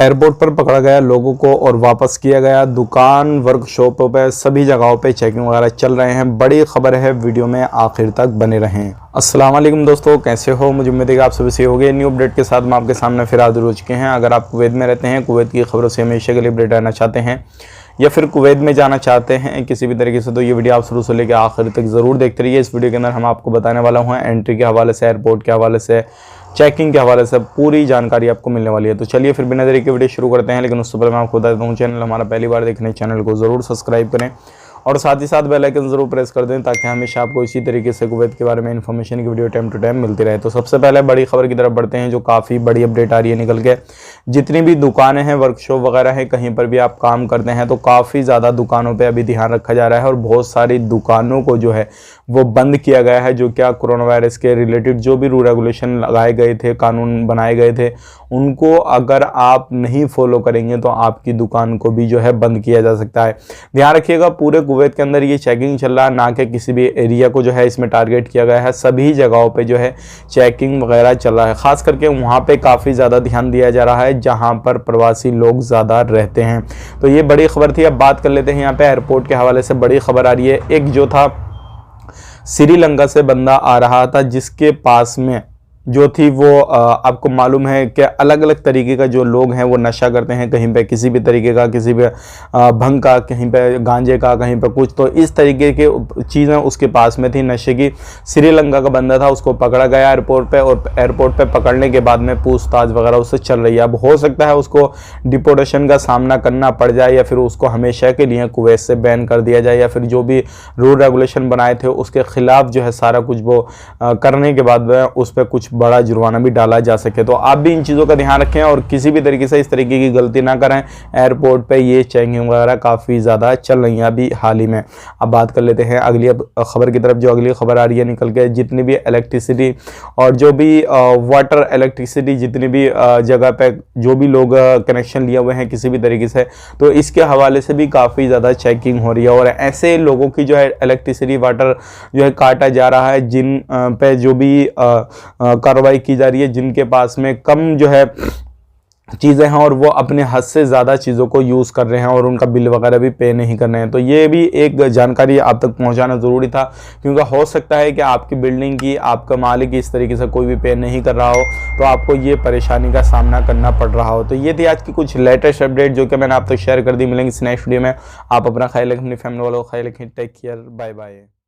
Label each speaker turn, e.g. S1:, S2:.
S1: Airport पर पकड़ा गया लोगों को और वापस किया गया। दुकान, वर्कशॉपों पे, सभी जगहों पे चेकिंग वगैरह चल रहे हैं। बड़ी खबर है, वीडियो में आखिर तक बने रहें। अस्सलाम वालेकुम दोस्तों, कैसे हो? मुझे उम्मीद है कि आप सभी सही हो गए। न्यू अपडेट के साथ हम आपके सामने फिर हाजिर हो चुके हैं। अगर आप कुवैत में रहते हैं, कुवैत की खबरों से हमेशा के लिए अपडेट रहना चाहते हैं या फिर कुवैत में जाना चाहते हैं किसी भी तरीके से, तो ये वीडियो आप शुरू से लेकर आखिर तक ज़रूर देखते रहिए। इस वीडियो के अंदर हम आपको बताने वाला हूँ एंट्री के हवाले से, एयरपोर्ट के हवाले से, चेकिंग के हवाले से पूरी जानकारी आपको मिलने वाली है। तो चलिए फिर बिना देरी के वीडियो शुरू करते हैं। लेकिन उससे पहले मैं आपको बता देता हूँ, चैनल हमारा पहली बार देखने, चैनल को ज़रूर सब्सक्राइब करें और साथ ही साथ बेल आइकन ज़रूर प्रेस कर दें ताकि हमेशा आपको इसी तरीके से कुवैत के बारे में इन्फॉर्मेशन की वीडियो टाइम टू टाइम मिलती रहे। तो सबसे पहले बड़ी खबर की तरफ बढ़ते हैं, जो काफ़ी बड़ी अपडेट आ रही है निकल के। जितनी भी दुकानें हैं, वर्कशॉप वगैरह हैं, कहीं पर भी आप काम करते हैं तो काफ़ी ज़्यादा दुकानों पर अभी ध्यान रखा जा रहा है और बहुत सारी दुकानों को जो है वो बंद किया गया है। जो क्या कोरोना वायरस के रिलेटेड जो भी रूल रेगुलेशन लगाए गए थे, कानून बनाए गए थे, उनको अगर आप नहीं फॉलो करेंगे तो आपकी दुकान को भी जो है बंद किया जा सकता है। ध्यान रखिएगा, पूरे कुवैत के अंदर ये चेकिंग चल रहा है, ना कि किसी भी एरिया को जो है इसमें टारगेट किया गया है। सभी जगहों पे जो है चेकिंग वगैरह चल रहा है। खास करके वहाँ पे काफ़ी ज़्यादा ध्यान दिया जा रहा है जहाँ पर प्रवासी लोग ज़्यादा रहते हैं। तो ये बड़ी खबर थी। अब बात कर लेते हैं यहाँ पे एयरपोर्ट के हवाले से बड़ी खबर आ रही है। एक जो था श्रीलंका से बंदा आ रहा था, जिसके पास में जो थी वो आपको मालूम है कि अलग अलग तरीके का जो लोग हैं वो नशा करते हैं, कहीं पे किसी भी तरीके का, किसी पे भंग का, कहीं पे गांजे का, कहीं पे कुछ। तो इस तरीके के चीज़ें उसके पास में थी नशे की। श्रीलंका का बंदा था, उसको पकड़ा गया एयरपोर्ट पे और एयरपोर्ट पे पकड़ने के बाद में पूछताछ वगैरह उससे चल रही है। अब हो सकता है उसको डिपोर्टेशन का सामना करना पड़ जाए या फिर उसको हमेशा के लिए कुवैत से बैन कर दिया जाए, या फिर जो भी रूल रेगुलेशन बनाए थे उसके खिलाफ जो है सारा कुछ वो करने के बाद उस पर कुछ बड़ा जुर्माना भी डाला जा सके। तो आप भी इन चीज़ों का ध्यान रखें और किसी भी तरीके से इस तरीके की गलती ना करें। एयरपोर्ट पे ये चेकिंग वगैरह काफ़ी ज़्यादा चल रही है अभी हाल ही में। अब बात कर लेते हैं अगली खबर की तरफ। जो अगली खबर आ रही है निकल के, जितनी भी इलेक्ट्रिसिटी और जो भी वाटर इलेक्ट्रिसिटी, जितनी भी जगह पे जो भी लोग कनेक्शन लिए हुए हैं किसी भी तरीके से, तो इसके हवाले से भी काफ़ी ज़्यादा चेकिंग हो रही है। और ऐसे लोगों की जो है इलेक्ट्रिसिटी, वाटर जो है काटा जा रहा है, जिन पे जो भी कार्रवाई की जा रही है, जिनके पास में कम जो है चीज़ें हैं और वो अपने हद से ज़्यादा चीज़ों को यूज़ कर रहे हैं और उनका बिल वगैरह भी पे नहीं कर रहे हैं। तो ये भी एक जानकारी आप तक पहुंचाना ज़रूरी था, क्योंकि हो सकता है कि आपकी बिल्डिंग की, आपका मालिक इस तरीके से कोई भी पे नहीं कर रहा हो तो आपको ये परेशानी का सामना करना पड़ रहा हो। तो ये थी आज की कुछ लेटेस्ट अपडेट जो कि मैंने आप तक शेयर कर दी। मिलेंगे इस नेक्स्ट वीडियो में। आप अपना ख्याल रखें, अपनी फैमिली वालों का ख्याल रखें। Take care, bye bye.